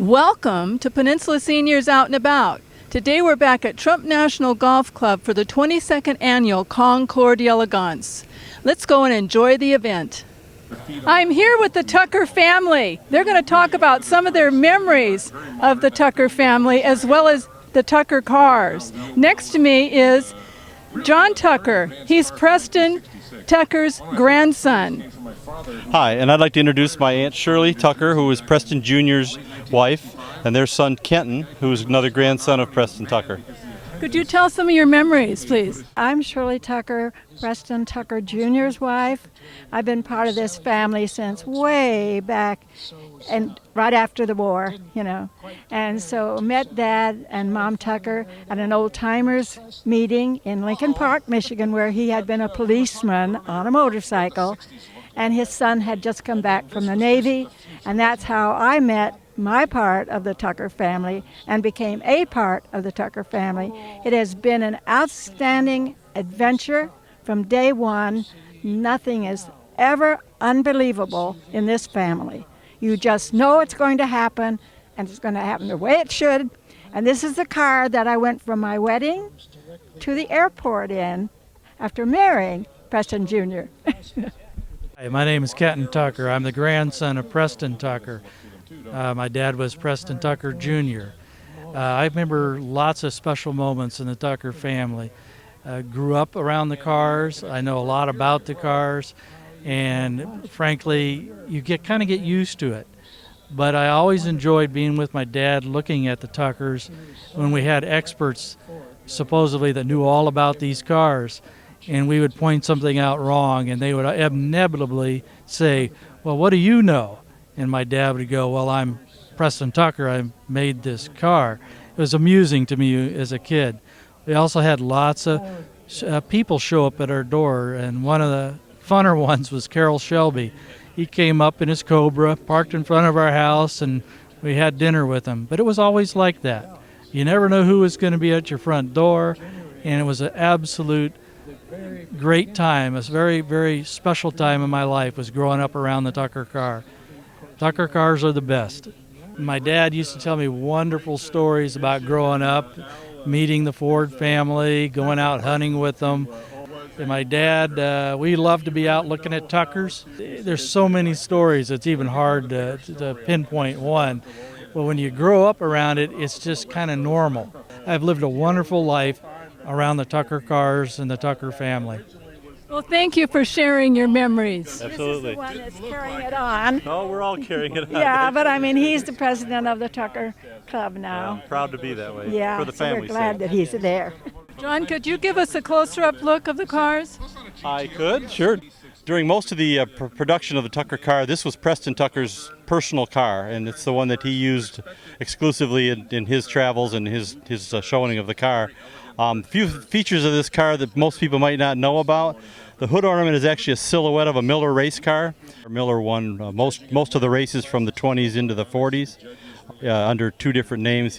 Welcome to Peninsula Seniors Out and About. Today we're back at Trump National Golf Club for the 22nd Annual Concours d'Elegance. Let's go and enjoy the event. I'm here with the Tucker family. They're going to talk about some of their memories of the Tucker family as well as the Tucker cars. Next to me is John Tucker. He's Preston Tucker's grandson. Hi, and I'd like to introduce my Aunt Shirley Tucker, who is Preston Jr.'s wife, and their son Kenton, who is another grandson of Preston Tucker. Could you tell some of your memories, please? I'm Shirley Tucker, Preston Tucker Jr.'s wife. I've been part of this family since way back and right after the war, And so met Dad and Mom Tucker at an old-timers meeting in Lincoln Park, Michigan, where he had been a policeman on a motorcycle, and his son had just come back from the Navy, and that's how I met my part of the Tucker family and became a part of the Tucker family. It has been an outstanding adventure from day one. Nothing is ever unbelievable in this family. You just know it's going to happen, and it's going to happen the way it should. And this is the car that I went from my wedding to the airport in after marrying Preston Jr. Hi, my name is Kenton Tucker. I'm the grandson of Preston Tucker. My dad was Preston Tucker Jr. I remember lots of special moments in the Tucker family. Grew up around the cars. I know a lot about the cars, and frankly, you kind of get used to it. But I always enjoyed being with my dad, looking at the Tuckers when we had experts supposedly that knew all about these cars, and we would point something out wrong, and they would inevitably say, "Well, what do you know?" And my dad would go, "Well, I'm Preston Tucker. I made this car." It was amusing to me as a kid. We also had lots of people show up at our door, and one of the funner ones was Carroll Shelby. He came up in his Cobra, parked in front of our house, and we had dinner with him. But it was always like that. You never know who was going to be at your front door, and it was an absolute great time. A very, very special time in my life was growing up around the Tucker car. Tucker cars are the best. My dad used to tell me wonderful stories about growing up, meeting the Ford family, going out hunting with them. And my dad, we loved to be out looking at Tuckers. There's so many stories, it's even hard to pinpoint one. But when you grow up around it, it's just kind of normal. I've lived a wonderful life around the Tucker cars and the Tucker family. Well, thank you for sharing your memories. Absolutely. This is the one that's carrying it on. No, we're all carrying it on. Yeah, but I mean, he's the president of the Tucker Club now. I'm proud to be that way. Yeah, for the so we're family's glad sake. that he's there. John, could you give us a closer-up look of the cars? I could, sure. During most of the production of the Tucker car, this was Preston Tucker's personal car, and it's the one that he used exclusively in his travels and his showing of the car. Few features of this car that most people might not know about. The hood ornament is actually a silhouette of a Miller race car. Miller won most of the races from the 20s into the 40s under two different names.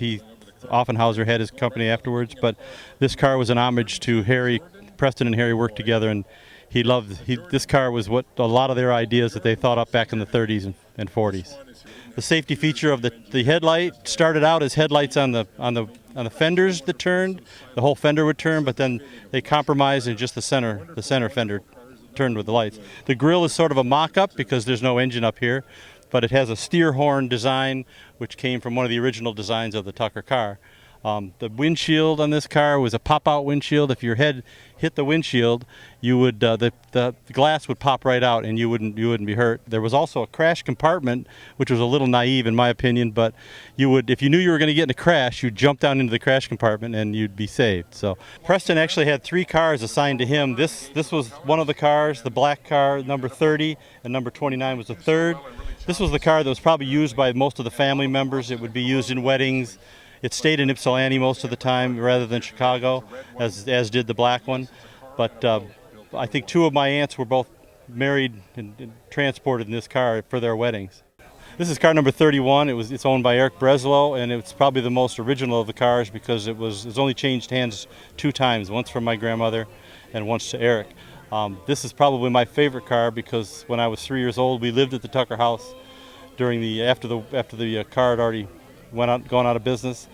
Offenhauser had his company afterwards, but this car was an homage to Harry. Preston and Harry worked together, and this car was what a lot of their ideas that they thought up back in the 30s and 40s. The safety feature of the headlight started out as headlights on the fenders that turned. The whole fender would turn, but then they compromised and just the center fender turned with the lights. The grille is sort of a mock-up because there's no engine up here, but it has a steer horn design which came from one of the original designs of the Tucker car. The windshield on this car was a pop-out windshield. If your head hit the windshield, you would the glass would pop right out, and you wouldn't be hurt. There was also a crash compartment, which was a little naive in my opinion, but if you knew you were going to get in a crash, you'd jump down into the crash compartment and you'd be saved. So Preston actually had 3 cars assigned to him. This was one of the cars, the black car, number 30, and number 29 was the third. This was the car that was probably used by most of the family members. It would be used in weddings. It stayed in Ypsilanti most of the time rather than Chicago, as did the black one. But I think 2 of my aunts were both married and transported in this car for their weddings. This is car number 31. It's owned by Eric Breslow, and it's probably the most original of the cars because it's only changed hands 2 times, once from my grandmother and once to Eric. This is probably my favorite car because when I was 3 years old, we lived at the Tucker house after the car had already going out of business.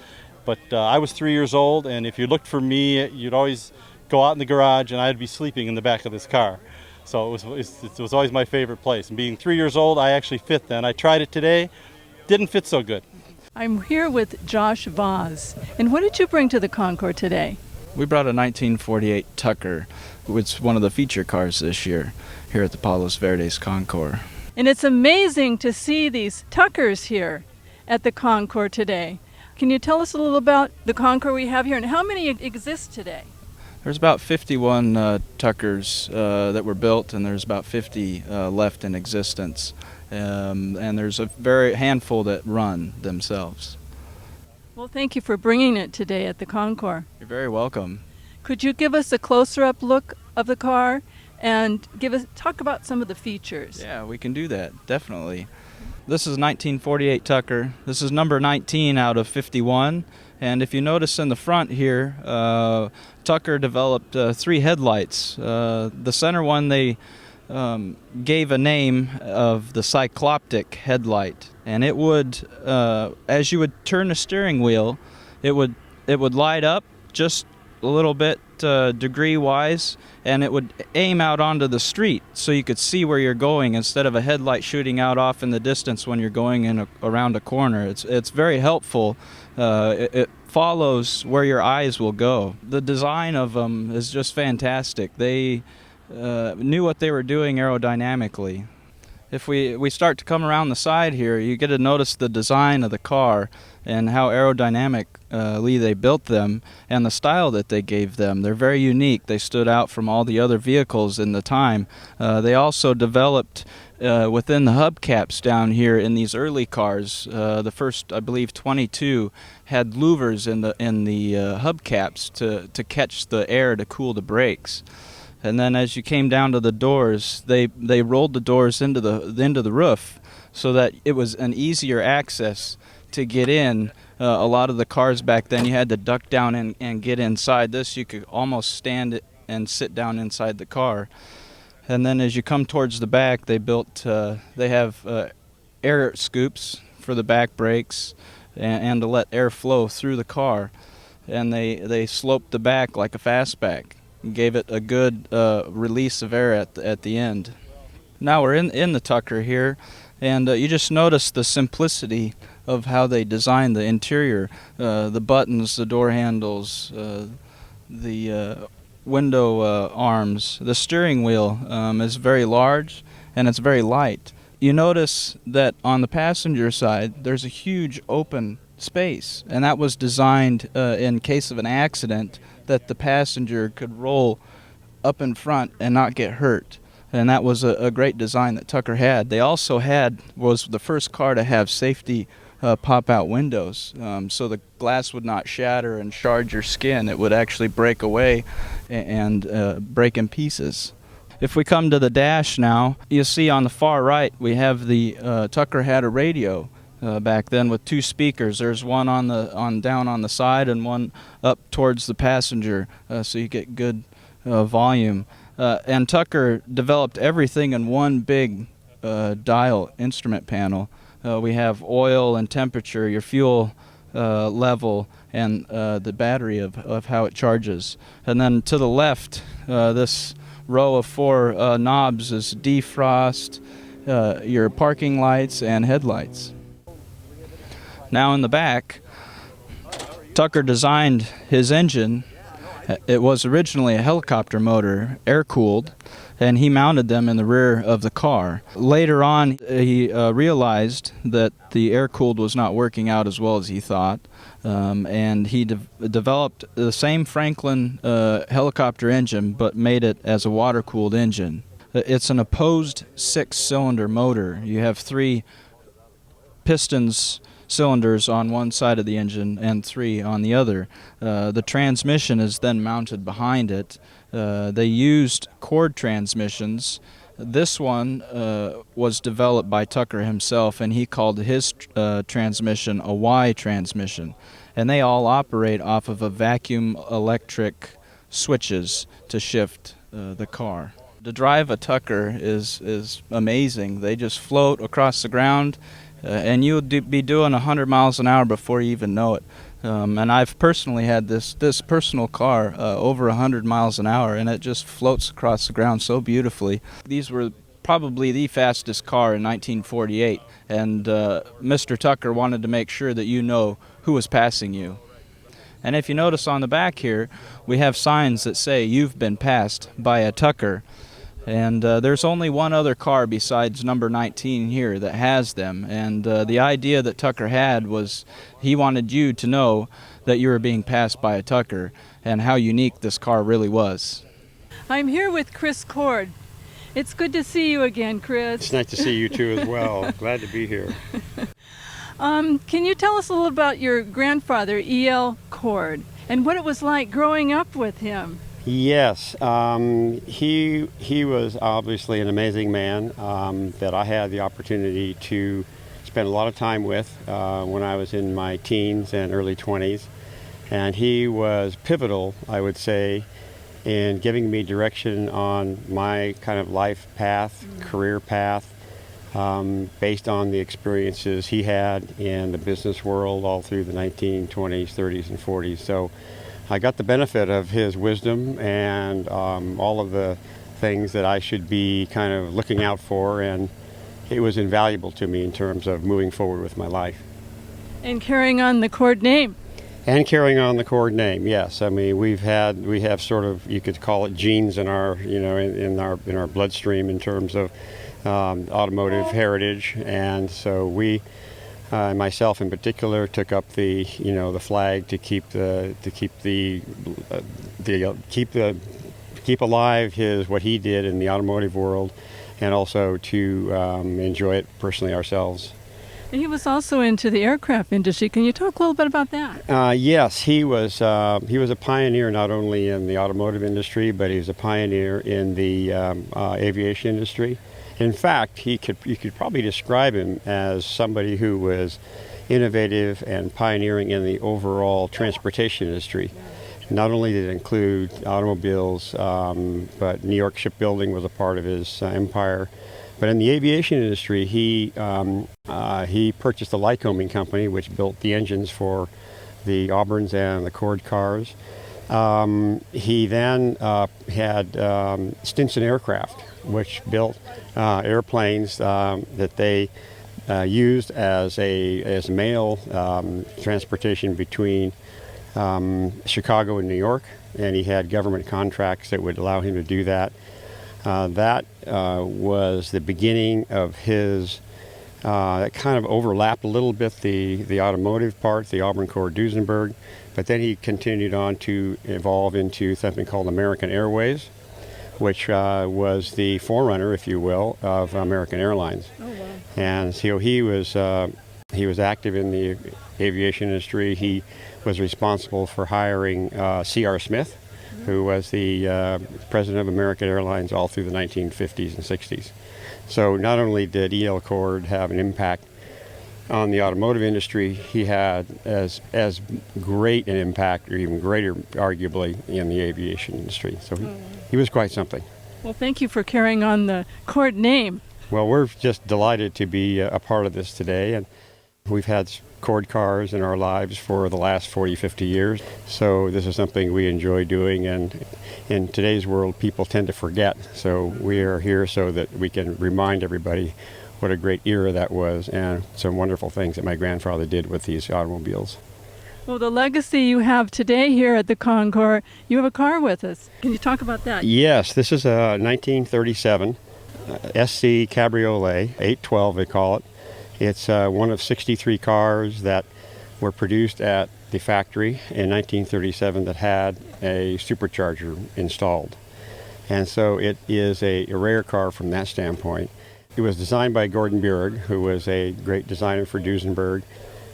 But I was 3 years old, and if you looked for me, you'd always go out in the garage, and I'd be sleeping in the back of this car. So it was always my favorite place. And being 3 years old, I actually fit then. I tried it today, didn't fit so good. I'm here with Josh Voss. And what did you bring to the Concours today? We brought a 1948 Tucker, which is one of the feature cars this year here at the Palos Verdes Concours. And it's amazing to see these Tuckers here at the Concours today. Can you tell us a little about the Concours we have here and how many exist today? There's about 51 Tuckers that were built, and there's about 50 left in existence. And there's a very handful that run themselves. Well, thank you for bringing it today at the Concours. You're very welcome. Could you give us a closer-up look of the car and talk about some of the features? Yeah, we can do that, definitely. This is 1948 Tucker. This is number 19 out of 51. And if you notice in the front here, Tucker developed 3 headlights. The center one they gave a name of the cycloptic headlight, and it would, as you would turn the steering wheel, it would light up just a little bit degree-wise, and it would aim out onto the street so you could see where you're going instead of a headlight shooting out off in the distance when you're going around a corner. It's very helpful. It follows where your eyes will go. The design of them is just fantastic. They knew what they were doing aerodynamically. If we start to come around the side here, you get to notice the design of the car and how aerodynamically they built them and the style that they gave them. They're very unique. They stood out from all the other vehicles in the time. They also developed within the hubcaps down here in these early cars. The first, I believe, 22 had louvers in the hubcaps to catch the air to cool the brakes. And then as you came down to the doors, they rolled the doors into the roof so that it was an easier access to get in. A lot of the cars back then, you had to duck down and get inside. This, you could almost stand and sit down inside the car. And then as you come towards the back, they have air scoops for the back brakes and to let air flow through the car. And they sloped the back like a fastback. Gave it a good release of air at the end. Now we're in the Tucker here, and you just notice the simplicity of how they designed the interior, the buttons, the door handles, the window arms. The steering wheel is very large and it's very light. You notice that on the passenger side there's a huge open space, and that was designed in case of an accident that the passenger could roll up in front and not get hurt. And that was a great design that Tucker had. They also was the first car to have safety pop-out windows, so the glass would not shatter and shard your skin. It would actually break away and break in pieces. If we come to the dash now, you see on the far right we have the Tucker had a radio back then with 2 speakers. There's one down on the side and one up towards the passenger, so you get good volume. And Tucker developed everything in one big dial instrument panel. We have oil and temperature, your fuel level, and the battery of how it charges. And then to the left, this row of 4 knobs is defrost, your parking lights, and headlights. Now in the back, Tucker designed his engine. It was originally a helicopter motor, air-cooled, and he mounted them in the rear of the car. Later on, he realized that the air-cooled was not working out as well as he thought, and he developed the same Franklin helicopter engine, but made it as a water-cooled engine. It's an opposed 6-cylinder motor. You have 3 cylinders on one side of the engine and 3 on the other. The transmission is then mounted behind it. They used cord transmissions. This one was developed by Tucker himself, and he called his transmission a Y transmission. And they all operate off of a vacuum electric switches to shift the car. To drive a Tucker is amazing. They just float across the ground, and you'll be doing 100 miles an hour before you even know it. And I've personally had this personal car over 100 miles an hour, and it just floats across the ground so beautifully. These were probably the fastest car in 1948, and Mr. Tucker wanted to make sure that you know who was passing you. And if you notice on the back here, we have signs that say you've been passed by a Tucker. And there's only one other car besides number 19 here that has them. And the idea that Tucker had was he wanted you to know that you were being passed by a Tucker and how unique this car really was. I'm here with Chris Cord. It's good to see you again, Chris. It's nice to see you too as well. Glad to be here. Can you tell us a little about your grandfather, E.L. Cord, and what it was like growing up with him? Yes, he was obviously an amazing man that I had the opportunity to spend a lot of time with when I was in my teens and early 20s. And he was pivotal, I would say, in giving me direction on my kind of life path, career path, based on the experiences he had in the business world all through the 1920s, 30s, and 40s. So I got the benefit of his wisdom and all of the things that I should be kind of looking out for, and it was invaluable to me in terms of moving forward with my life. And carrying on the Cord name. And carrying on the Cord name, yes. I mean, we have sort of, you could call it genes in our, in our bloodstream in terms of automotive heritage, and so we, myself in particular, took up the flag to keep alive what he did in the automotive world, and also to enjoy it personally ourselves. And he was also into the aircraft industry. Can you talk a little bit about that? Yes, he was a pioneer not only in the automotive industry, but he was a pioneer in the aviation industry. In fact, you could probably describe him as somebody who was innovative and pioneering in the overall transportation industry. Not only did it include automobiles, but New York shipbuilding was a part of his empire. But in the aviation industry, he purchased a Lycoming company, which built the engines for the Auburns and the Cord cars. He then had Stinson Aircraft, which built airplanes that they used as mail transportation between Chicago and New York, and he had government contracts that would allow him to do that. That was the beginning of his, that kind of overlapped a little bit the automotive part, the Auburn Cord Duesenberg, but then he continued on to evolve into something called American Airways, which was the forerunner, if you will, of American Airlines. Oh, wow. And so he was active in the aviation industry. He was responsible for hiring C.R. Smith, who was the president of American Airlines all through the 1950s and 60s. So not only did E.L. Cord have an impact on the automotive industry, he had as great an impact, or even greater, arguably, in the aviation industry. So he was quite something. Well, thank you for carrying on the Cord name. Well, we're just delighted to be a part of this today, and we've had Cord cars in our lives for the last 40, 50 years. So this is something we enjoy doing, and in today's world, people tend to forget. So we are here so that we can remind everybody what a great era that was, and some wonderful things that my grandfather did with these automobiles. Well, the legacy you have today here at the Concours, you have a car with us. Can you talk about that? Yes, this is a 1937 SC Cabriolet, 812 they call it. It's one of 63 cars that were produced at the factory in 1937 that had a supercharger installed. And so it is a rare car from that standpoint. It was designed by Gordon Burig, who was a great designer for Duesenberg,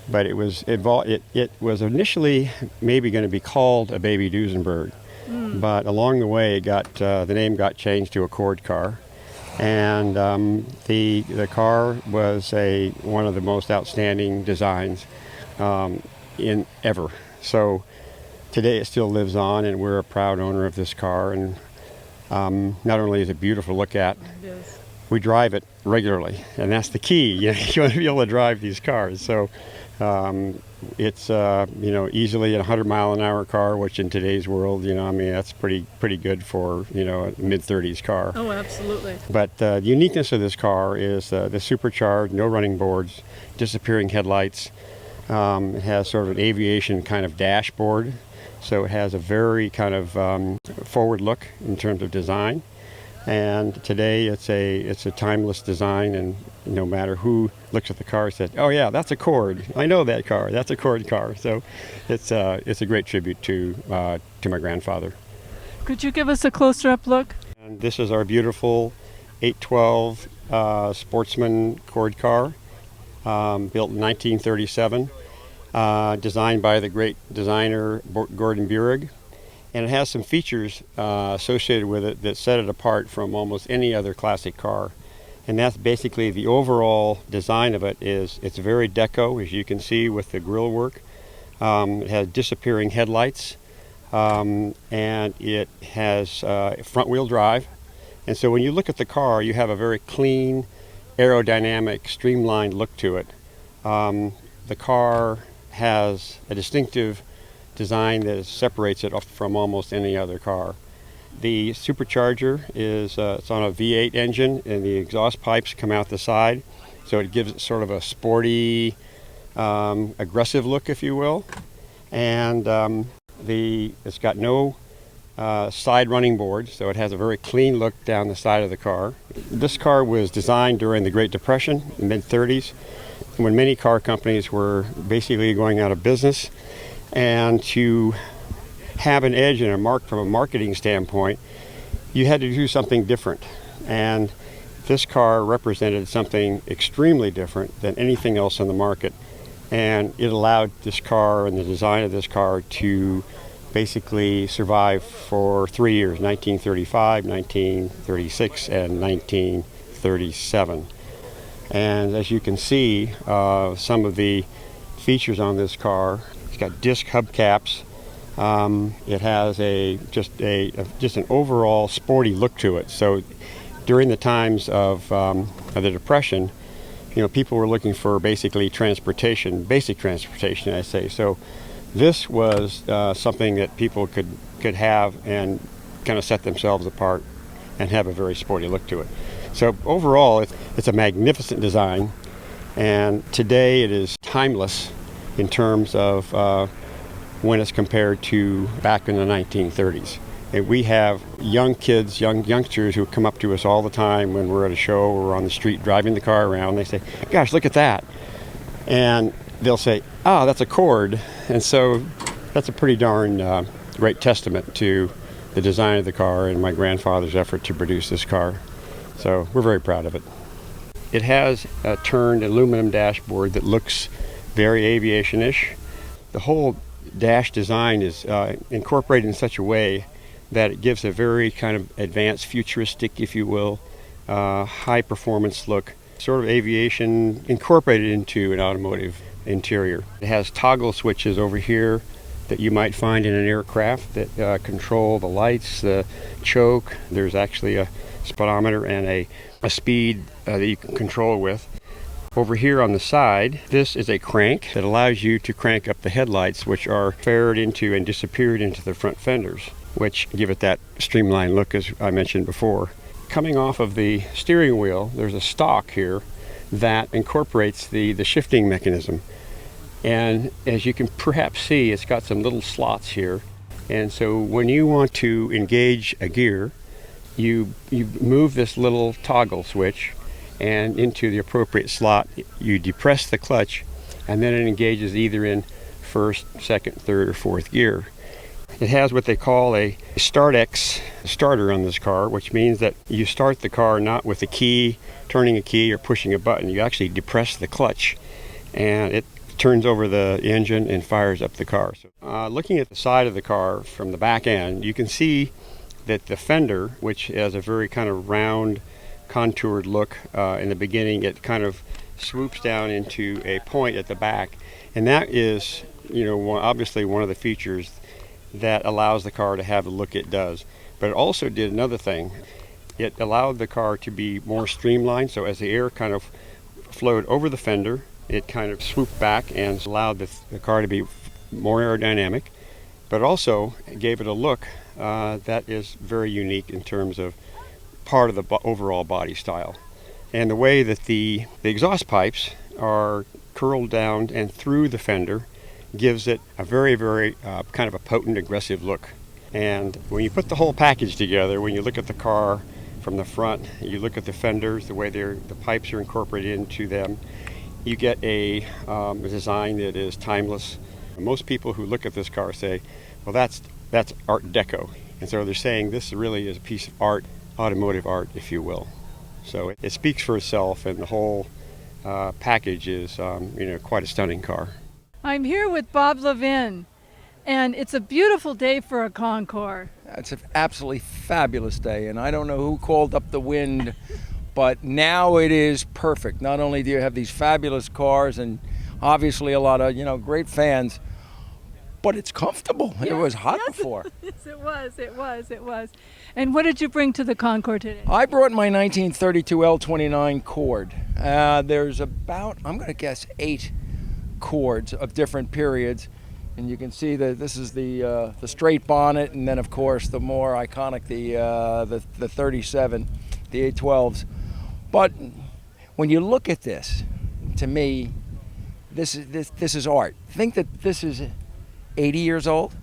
but it was initially maybe going to be called a Baby Duesenberg, but along the way the name got changed to a Cord car. And the car was one of the most outstanding designs in ever. So today it still lives on, and we're a proud owner of this car. And not only is it beautiful to look at, we drive it regularly, and that's the key. You want to be able to drive these cars. So it's easily a 100-mile-an-hour car, which in today's world, that's pretty good for a mid-30s car. Oh, absolutely. But the uniqueness of this car is the supercharged, no running boards, disappearing headlights. It has sort of an aviation kind of dashboard, so it has a very kind of forward look in terms of design. And today it's a timeless design, and no matter who looks at the car says, "Oh yeah, that's a Cord. I know that car. That's a Cord car." So it's a great tribute to my grandfather. Could you give us a closer up look? And this is our beautiful 812 Sportsman Cord car, built in 1937, designed by the great designer Gordon Burig. And it has some features associated with it that set it apart from almost any other classic car. And that's basically the overall design of it. It's very deco, as you can see with the grille work. It has disappearing headlights, and it has front wheel drive. And so when you look at the car, you have a very clean, aerodynamic, streamlined look to it. The car has a distinctive design that separates it from almost any other car. The supercharger is it's on a V8 engine, and the exhaust pipes come out the side, so it gives it sort of a sporty, aggressive look, if you will. And it's got no side running boards, so it has a very clean look down the side of the car. This car was designed during the Great Depression, mid-30s, when many car companies were basically going out of business. And to have an edge and from a marketing standpoint, you had to do something different. And this car represented something extremely different than anything else in the market. And it allowed this car and the design of this car to basically survive for 3 years, 1935, 1936, and 1937. And as you can see, some of the features on this car, it's got disc hubcaps. It has just an overall sporty look to it. So during the times of the Depression, people were looking for basically transportation, basic transportation, I say. So this was something that people could have and kind of set themselves apart and have a very sporty look to it. So overall, it's a magnificent design, and today it is timeless in terms of when it's compared to back in the 1930s. And we have young kids, youngsters who come up to us all the time when we're at a show or on the street driving the car around. They say, "Gosh, look at that." And they'll say, "Oh, that's a Cord." And so that's a pretty darn great testament to the design of the car and my grandfather's effort to produce this car. So we're very proud of it. It has a turned aluminum dashboard that looks very aviation-ish. The whole dash design is incorporated in such a way that it gives a very kind of advanced, futuristic, if you will, high-performance look, sort of aviation incorporated into an automotive interior. It has toggle switches over here that you might find in an aircraft that control the lights, the choke. There's actually a speedometer and a speed that you can control with. Over here on the side, this is a crank that allows you to crank up the headlights, which are faired into and disappeared into the front fenders, which give it that streamlined look, as I mentioned before. Coming off of the steering wheel, there's a stalk here that incorporates the shifting mechanism. And as you can perhaps see, it's got some little slots here. And so when you want to engage a gear, you move this little toggle switch, and into the appropriate slot, you depress the clutch, and then it engages either in first, second, third, or fourth gear. It has what they call a StartX starter on this car, which means that you start the car not with a key, turning a key, or pushing a button. You actually depress the clutch, and it turns over the engine and fires up the car. So, looking at the side of the car from the back end, you can see that the fender, which has a very kind of round, contoured look in the beginning, it kind of swoops down into a point at the back, and that is, obviously one of the features that allows the car to have the look it does. But it also did another thing. It allowed the car to be more streamlined, so as the air kind of flowed over the fender, it kind of swooped back and allowed the car to be more aerodynamic, but also gave it a look that is very unique in terms of part of the overall body style. And the way that the exhaust pipes are curled down and through the fender gives it a very, very kind of a potent, aggressive look. And when you put the whole package together, when you look at the car from the front, you look at the fenders, the way the pipes are incorporated into them, you get a design that is timeless. Most people who look at this car say, well, that's Art Deco. And so they're saying this really is a piece of art, automotive art, if you will. So it speaks for itself, and the whole package is quite a stunning car. I'm here with Bob Levin, and it's a beautiful day for a Concours. It's an absolutely fabulous day, and I don't know who called up the wind, but now it is perfect. Not only do you have these fabulous cars and obviously a lot of great fans, but it's comfortable. It was hot before. Yes, it was. And what did you bring to the Concours today? I brought my 1932 L29 Cord. There's about, I'm going to guess, 8 cords of different periods. And you can see that this is the straight bonnet, and then of course the more iconic the 37, the 812s. But when you look at this, to me, this is art. Think that this is 80 years old,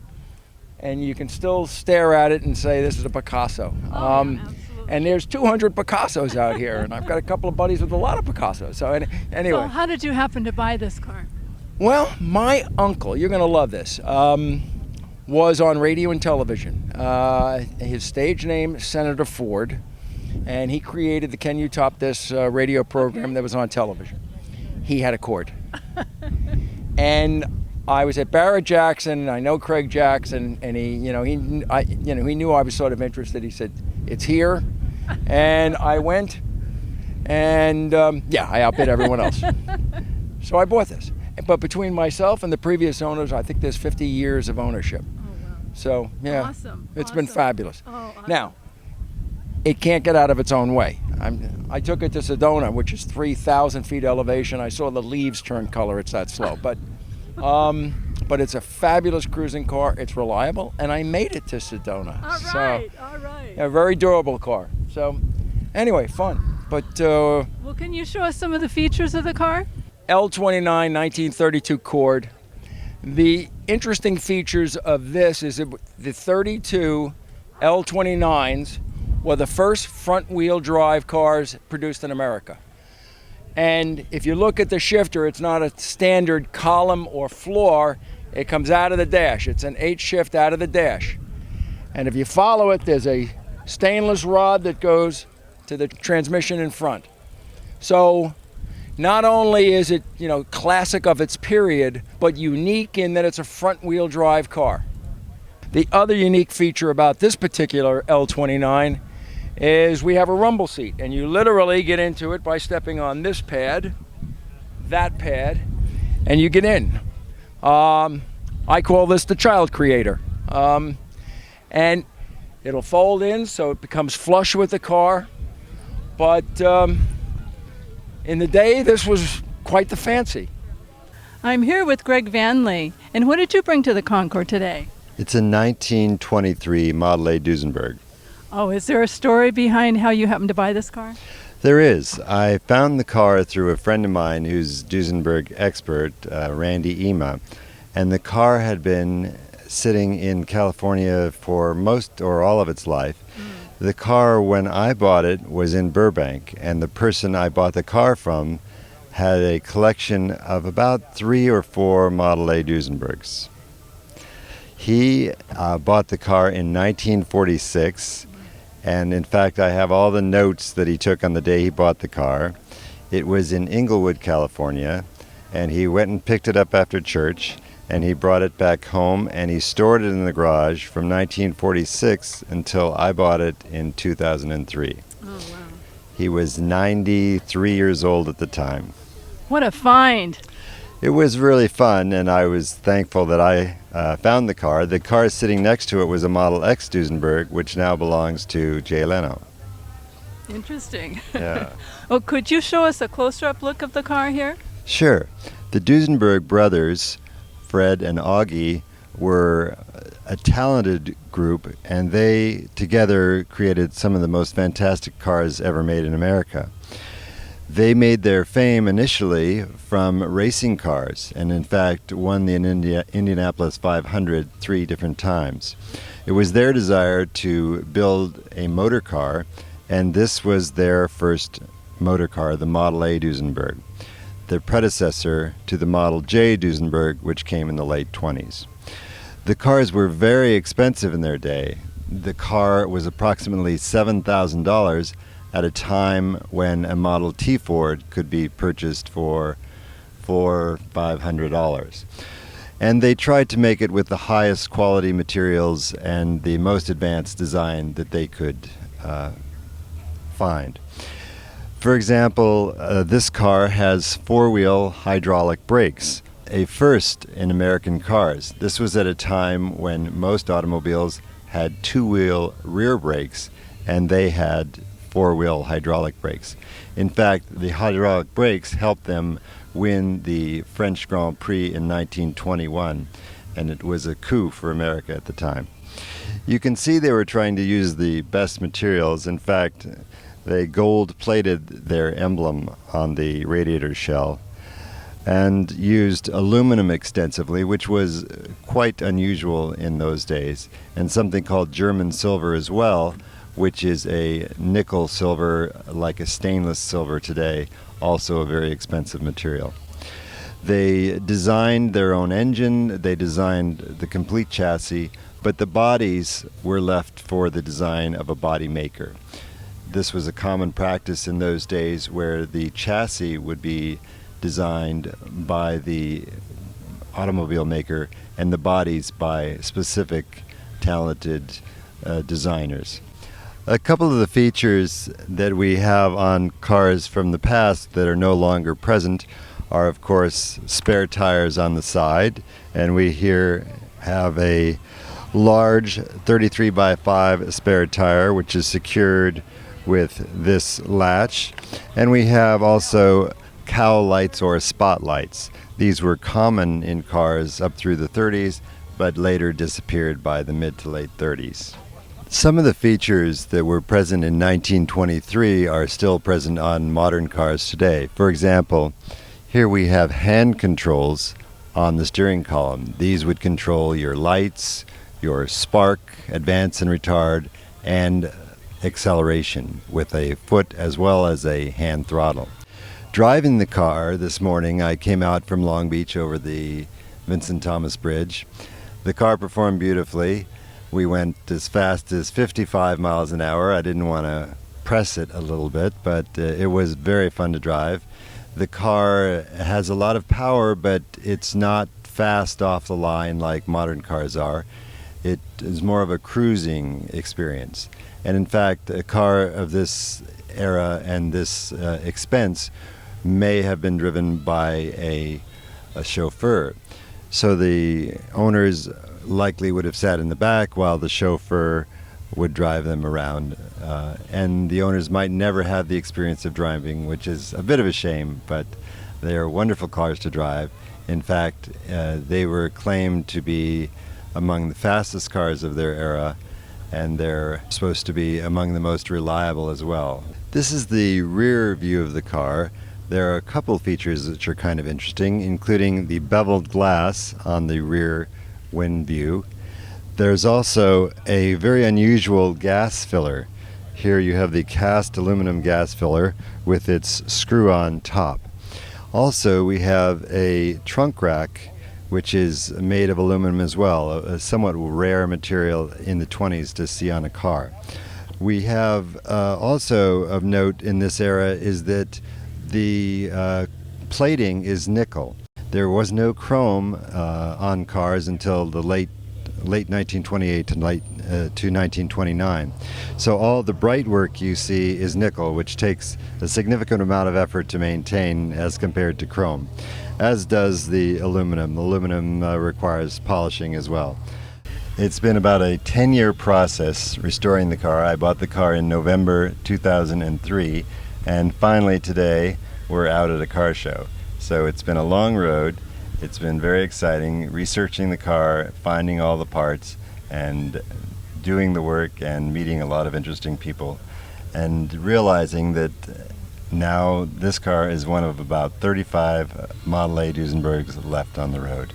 and you can still stare at it and say this is a Picasso. Absolutely. And there's 200 Picassos out here, and I've got a couple of buddies with a lot of Picassos. So anyway. So how did you happen to buy this car? Well, my uncle, you're going to love this, was on radio and television. His stage name, Senator Ford, and he created the Can You Top This radio program that was on television. He had a Cord. And I was at Barrett Jackson, I know Craig Jackson, and he knew I was sort of interested. He said, it's here. And I went, and I outbid everyone else. So I bought this. But between myself and the previous owners, I think there's 50 years of ownership. Oh, wow. So, yeah, Awesome. It's been fabulous. Oh, awesome. Now, it can't get out of its own way. I took it to Sedona, which is 3,000 feet elevation. I saw the leaves turn color. It's that slow. But it's a fabulous cruising car. It's reliable, and I made it to Sedona. All right. A very durable car. So, anyway, fun. But well, can you show us some of the features of the car? L29 1932 Cord. The interesting features of this is that the 32 L29s were the first front-wheel drive cars produced in America. And if you look at the shifter, it's not a standard column or floor. It comes out of the dash. It's an 8-shift out of the dash. And if you follow it, there's a stainless rod that goes to the transmission in front. So not only is it, classic of its period, but unique in that it's a front-wheel drive car. The other unique feature about this particular L29 is we have a rumble seat, and you literally get into it by stepping on this pad, that pad, and you get in. I call this the child creator. And it'll fold in so it becomes flush with the car. But in the day, this was quite the fancy. I'm here with Greg Vanley. And what did you bring to the Concours today? It's a 1923 Model A Duesenberg. Oh, is there a story behind how you happened to buy this car? There is. I found the car through a friend of mine who's Duesenberg expert, Randy Ema, and the car had been sitting in California for most or all of its life. The car, when I bought it, was in Burbank, and the person I bought the car from had a collection of about 3 or 4 Model A Duesenbergs. He bought the car in 1946, and in fact I have all the notes that he took on the day he bought the car. It was in Inglewood, California, and he went and picked it up after church, and he brought it back home, and he stored it in the garage from 1946 until I bought it in 2003. Oh, wow. He was 93 years old at the time. What a find. It was really fun, and I was thankful that I found the car. The car sitting next to it was a Model X Duesenberg, which now belongs to Jay Leno. Interesting. Yeah. Oh, could you show us a closer-up look of the car here? Sure. The Duesenberg brothers, Fred and Augie, were a talented group, and they together created some of the most fantastic cars ever made in America. They made their fame initially from racing cars, and in fact won the Indianapolis 500 3 different times. It was their desire to build a motor car, and this was their first motor car, the Model A Duesenberg, the predecessor to the Model J Duesenberg, which came in the late 20s. The cars were very expensive in their day. The car was approximately $7,000 at a time when a Model T Ford could be purchased for $500. And they tried to make it with the highest quality materials and the most advanced design that they could find. For example, this car has four-wheel hydraulic brakes, a first in American cars. This was at a time when most automobiles had two-wheel rear brakes, and they had four-wheel hydraulic brakes. In fact, the hydraulic brakes helped them win the French Grand Prix in 1921, and it was a coup for America at the time. You can see they were trying to use the best materials. In fact, they gold-plated their emblem on the radiator shell and used aluminum extensively, which was quite unusual in those days, and something called German silver as well, which is a nickel silver like a stainless silver today, also a very expensive material. They designed their own engine, they designed the complete chassis, but the bodies were left for the design of a body maker. This was a common practice in those days where the chassis would be designed by the automobile maker and the bodies by specific talented designers. A couple of the features that we have on cars from the past that are no longer present are, of course, spare tires on the side, and we here have a large 33 by 5 spare tire which is secured with this latch, and we have also cowl lights or spotlights. These were common in cars up through the 30s, but later disappeared by the mid to late 30s. Some of the features that were present in 1923 are still present on modern cars today. For example, here we have hand controls on the steering column. These would control your lights, your spark, advance and retard, and acceleration with a foot as well as a hand throttle. Driving the car this morning, I came out from Long Beach over the Vincent Thomas Bridge. The car performed beautifully. We went as fast as 55 miles an hour. I didn't want to press it a little bit, but it was very fun to drive. The car has a lot of power, but it's not fast off the line like modern cars are. It is more of a cruising experience. And in fact, a car of this era and this expense may have been driven by a chauffeur. So the owners likely would have sat in the back while the chauffeur would drive them around. And the owners might never have the experience of driving, which is a bit of a shame, but they are wonderful cars to drive. In fact, they were claimed to be among the fastest cars of their era, and they're supposed to be among the most reliable as well. This is the rear view of the car. There are a couple features which are kind of interesting, including the beveled glass on the rear wind view. There's also a very unusual gas filler. Here you have the cast aluminum gas filler with its screw-on top. Also, we have a trunk rack which is made of aluminum as well, a somewhat rare material in the 20s to see on a car. We have also of note in this era is that the plating is nickel. There was no chrome on cars until the late 1928 to 1929. So all the bright work you see is nickel, which takes a significant amount of effort to maintain as compared to chrome, as does the aluminum. Aluminum requires polishing as well. It's been about a 10-year process restoring the car. I bought the car in November 2003, and finally today we're out at a car show. So it's been a long road. It's been very exciting researching the car, finding all the parts, and doing the work and meeting a lot of interesting people, and realizing that now this car is one of about 35 Model A Duesenbergs left on the road.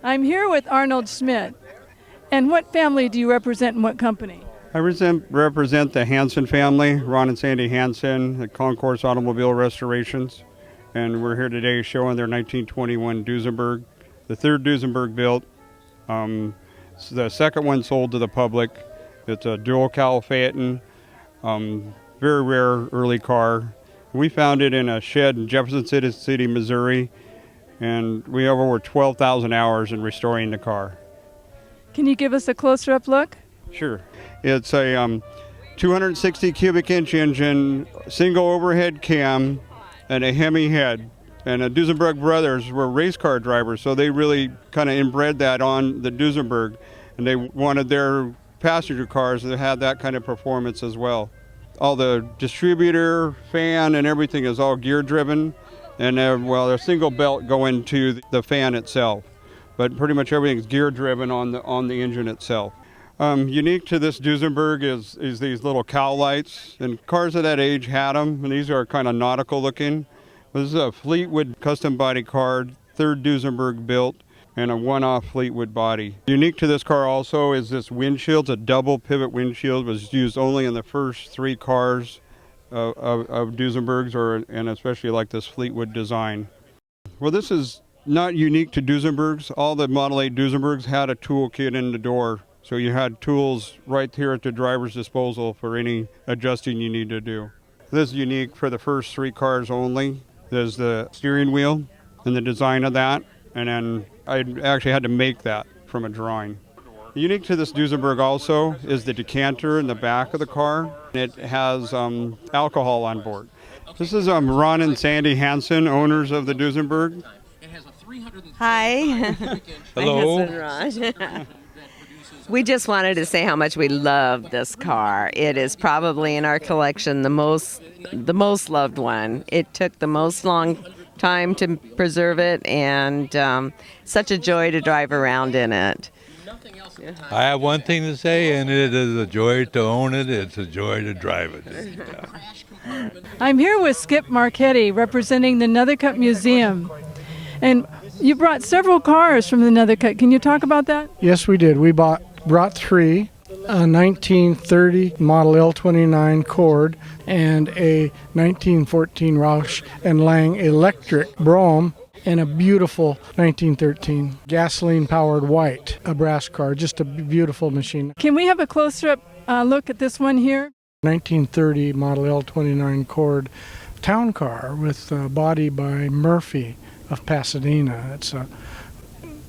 I'm here with Arnold Schmidt. And what family do you represent and what company? I represent the Hansen family, Ron and Sandy Hansen, at Concours Automobile Restorations. And we're here today showing their 1921 Duesenberg, the third Duesenberg built. The second one sold to the public. It's a dual cowl Phaeton, very rare early car. We found it in a shed in Jefferson City, Missouri, and we have over 12,000 hours in restoring the car. Can you give us a closer up look? Sure. It's a 260 cubic inch engine, single overhead cam, and a Hemi head. And the Duesenberg brothers were race car drivers, so they really kind of inbred that on the Duesenberg, and they wanted their passenger cars that had that kind of performance as well. All the distributor, fan, and everything is all gear driven, and a single belt going to the fan itself. But pretty much everything's gear driven on the engine itself. Unique to this Duesenberg is these little cowl lights, and cars of that age had them, and these are kind of nautical looking. This is a Fleetwood custom body car, third Duesenberg built, and a one-off Fleetwood body. Unique to this car also is this windshield. It's a double pivot windshield. It was used only in the first 3 cars of Duesenbergs, and especially like this Fleetwood design. Well, this is not unique to Duesenbergs. All the Model 8 Duesenbergs had a toolkit in the door, so you had tools right here at the driver's disposal for any adjusting you need to do. This is unique for the first 3 cars only. There's the steering wheel and the design of that, and then I actually had to make that from a drawing. Unique to this Duesenberg also is the decanter in the back of the car. It has alcohol on board. This is Ron and Sandy Hansen, owners of the Duesenberg. Hi. Hello. My husband, Raj. We just wanted to say how much we love this car. It is probably in our collection the most loved one. It took the most long time to preserve it, and such a joy to drive around in it. I have one thing to say, and it is a joy to own it. It's a joy to drive it. Yeah. I'm here with Skip Marketti, representing the Nethercutt Museum. And you brought several cars from the Nethercutt. Can you talk about that? Yes, we did. We brought 3, a 1930 Model L29 Cord and a 1914 Roush and Lang electric Brougham, and a beautiful 1913 gasoline-powered white, a brass car, just a beautiful machine. Can we have a closer up look at this one here? 1930 Model L29 Cord town car with a body by Murphy of Pasadena. It's a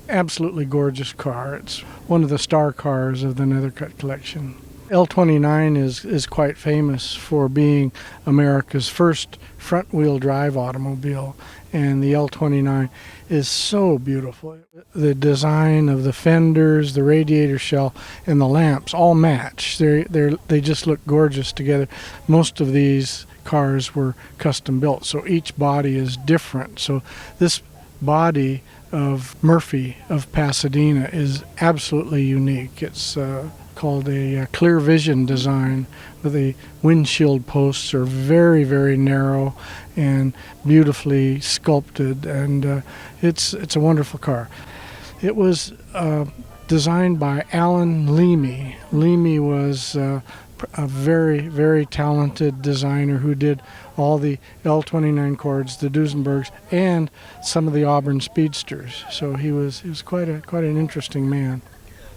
absolutely gorgeous car. It's one of the star cars of the Nethercutt collection. L29 is quite famous for being America's first front-wheel drive automobile, and the L29 is so beautiful. The design of the fenders, the radiator shell, and the lamps all match. They just look gorgeous together. Most of these cars were custom built, so each body is different. So this body of Murphy of Pasadena is absolutely unique. It's called a clear vision design, where the windshield posts are very, very narrow and beautifully sculpted, and it's a wonderful car. It was designed by Alan Leamy. Leamy was a very, very talented designer who did all the L29 Cords, the Duesenbergs, and some of the Auburn Speedsters. So he was quite an interesting man.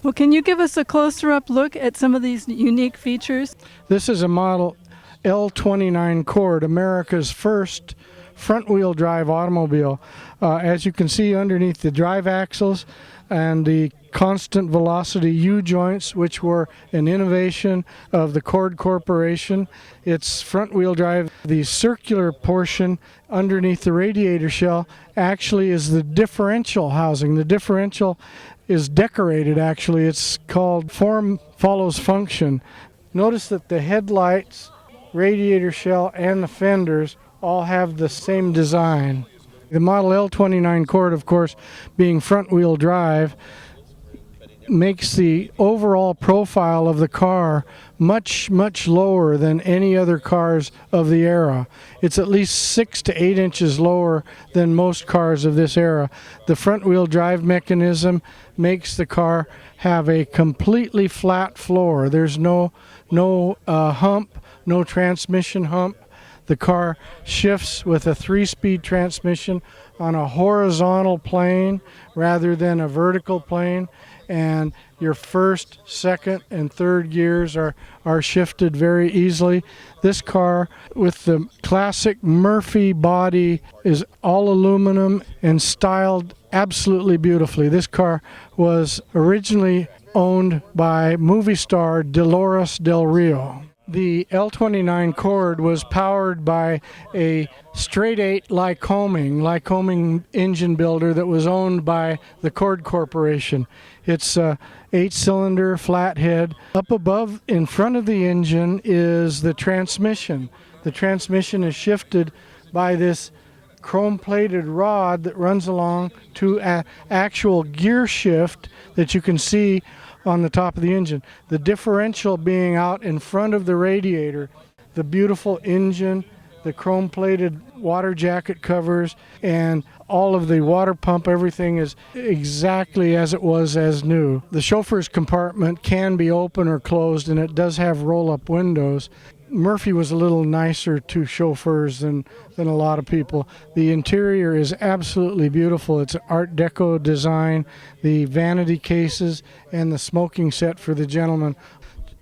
Well, can you give us a closer up look at some of these unique features? This is a Model L29 Cord, America's first front-wheel drive automobile. As you can see underneath the drive axles and the constant velocity U-joints, which were an innovation of the Cord Corporation. It's front-wheel drive. The circular portion underneath the radiator shell actually is the differential housing. The differential is decorated, actually. It's called Form Follows Function. Notice that the headlights, radiator shell, and the fenders all have the same design. The Model L29 Cord, of course, being front-wheel drive, makes the overall profile of the car much, much lower than any other cars of the era. It's at least 6 to 8 inches lower than most cars of this era. The front-wheel drive mechanism makes the car have a completely flat floor. There's no hump, no transmission hump. The car shifts with a 3-speed transmission on a horizontal plane rather than a vertical plane, and your first, second, and third gears are shifted very easily. This car with the classic Murphy body is all aluminum and styled absolutely beautifully. This car was originally owned by movie star Dolores Del Rio. The L29 Cord was powered by a straight-eight Lycoming engine builder that was owned by the Cord Corporation. It's a 8-cylinder flathead. Up above in front of the engine is the transmission. The transmission is shifted by this chrome-plated rod that runs along to an actual gear shift that you can see on the top of the engine. The differential being out in front of the radiator, the beautiful engine, the chrome-plated water jacket covers, and all of the water pump, everything is exactly as it was as new. The chauffeur's compartment can be open or closed, and it does have roll-up windows. Murphy was a little nicer to chauffeurs than a lot of people. The interior is absolutely beautiful. It's Art Deco design, the vanity cases, and the smoking set for the gentlemen.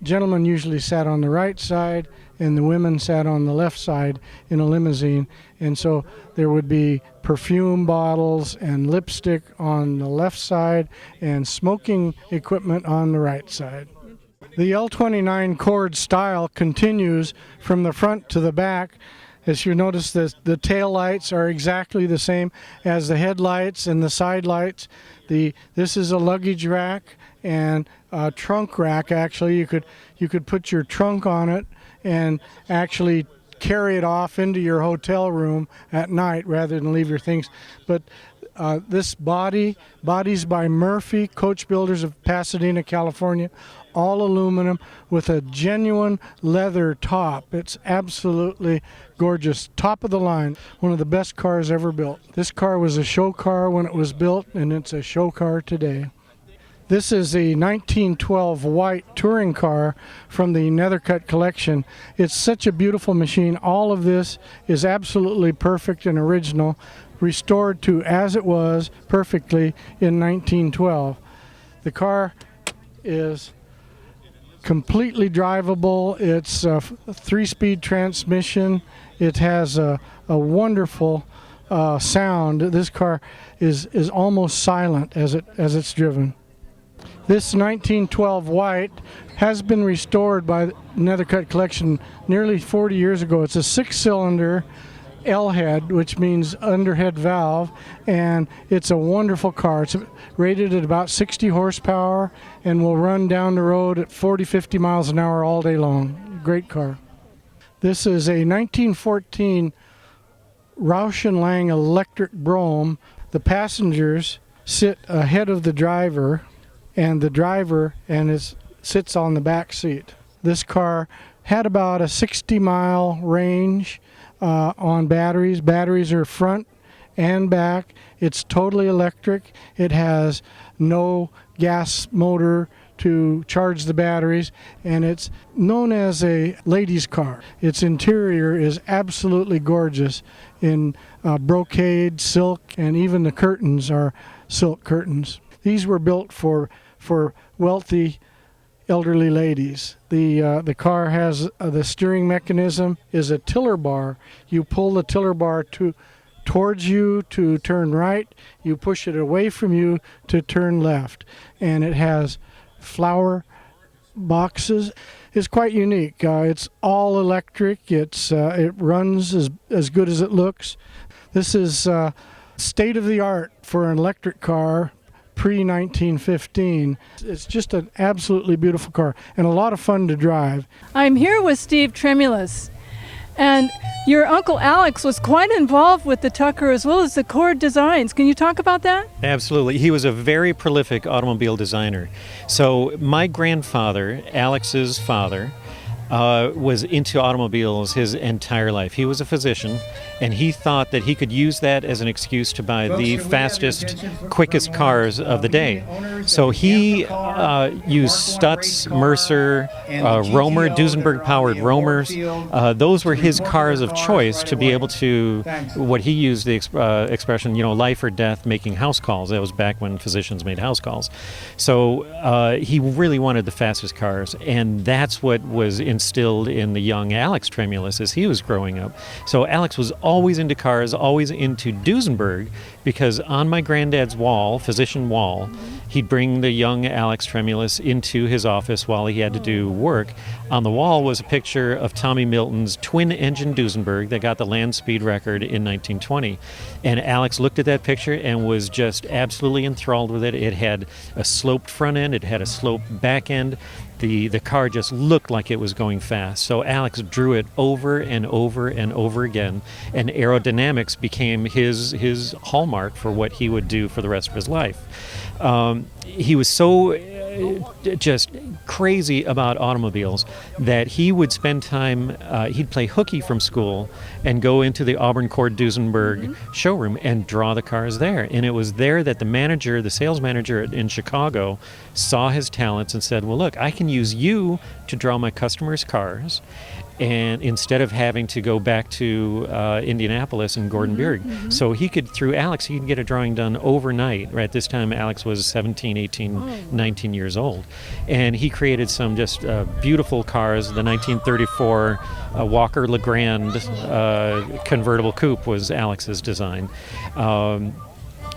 Gentlemen usually sat on the right side, and the women sat on the left side in a limousine. And so there would be perfume bottles and lipstick on the left side and smoking equipment on the right side. The L29 Cord style continues from the front to the back. As you notice, the tail lights are exactly the same as the headlights and the side lights. This is a luggage rack and a trunk rack. Actually, you could put your trunk on it and actually carry it off into your hotel room at night rather than leave your things. But this body's by Murphy, Coach Builders of Pasadena, California, all aluminum with a genuine leather top. It's absolutely gorgeous. Top of the line, one of the best cars ever built. This car was a show car when it was built, and it's a show car today. This is a 1912 white touring car from the Nethercutt collection. It's such a beautiful machine. All of this is absolutely perfect and original, restored to as it was perfectly in 1912. The car is completely drivable. It's a 3-speed transmission. It has a wonderful sound. This car is almost silent as it's driven. This 1912 white has been restored by the Nethercutt collection nearly 40 years ago. It's a 6-cylinder L-head, which means underhead valve, and it's a wonderful car. It's rated at about 60 horsepower and will run down the road at 40-50 miles an hour all day long. Great car. This is a 1914 Roush & Lang electric Brougham. The passengers sit ahead of the driver, and the driver sits on the back seat. This car had about a 60-mile range on batteries. Batteries are front and back. It's totally electric. It has no gas motor to charge the batteries, and it's known as a ladies' car. Its interior is absolutely gorgeous in brocade, silk, and even the curtains are silk curtains. These were built for wealthy elderly ladies. The car has the steering mechanism is a tiller bar. You pull the tiller bar towards you to turn right. You push it away from you to turn left. And it has flower boxes. It's quite unique. It's all electric. It runs as good as it looks. This is state of the art for an electric car, pre-1915. It's just an absolutely beautiful car and a lot of fun to drive. I'm here with Steve Tremulous, and your Uncle Alex was quite involved with the Tucker as well as the Cord designs. Can you talk about that? Absolutely. He was a very prolific automobile designer. So my grandfather, Alex's father, was into automobiles his entire life. He was a physician, and he thought that he could use that as an excuse to buy the fastest, quickest cars of the day. So he used Stutz, Mercer, Romer, Duesenberg-powered Romers. Those were his cars of choice to be able to, what he used the expression, life or death, making house calls. That was back when physicians made house calls. So he really wanted the fastest cars, and that's what was instilled in the young Alex Tremulous as he was growing up. So Alex was always into cars, always into Duesenberg, because on my granddad's wall, physician wall, he'd bring the young Alex Tremulous into his office while he had to do work. On the wall was a picture of Tommy Milton's twin-engine Duesenberg that got the land speed record in 1920. And Alex looked at that picture and was just absolutely enthralled with it. It had a sloped front end, it had a sloped back end. The car just looked like it was going fast. So Alex drew it over and over and over again, and aerodynamics became his hallmark for what he would do for the rest of his life. He was so just crazy about automobiles that he would spend time, he'd play hooky from school and go into the Auburn Cord Duesenberg showroom and draw the cars there. And it was there that the sales manager in Chicago saw his talents and said, well, look, I can use you to draw my customers' cars, and instead of having to go back to Indianapolis and Gordon-Bierg. So he could, through Alex, he could get a drawing done overnight. Right, this time Alex was 17, 18, 19 years old. And he created some just beautiful cars. The 1934 Walker LeGrand convertible coupe was Alex's design.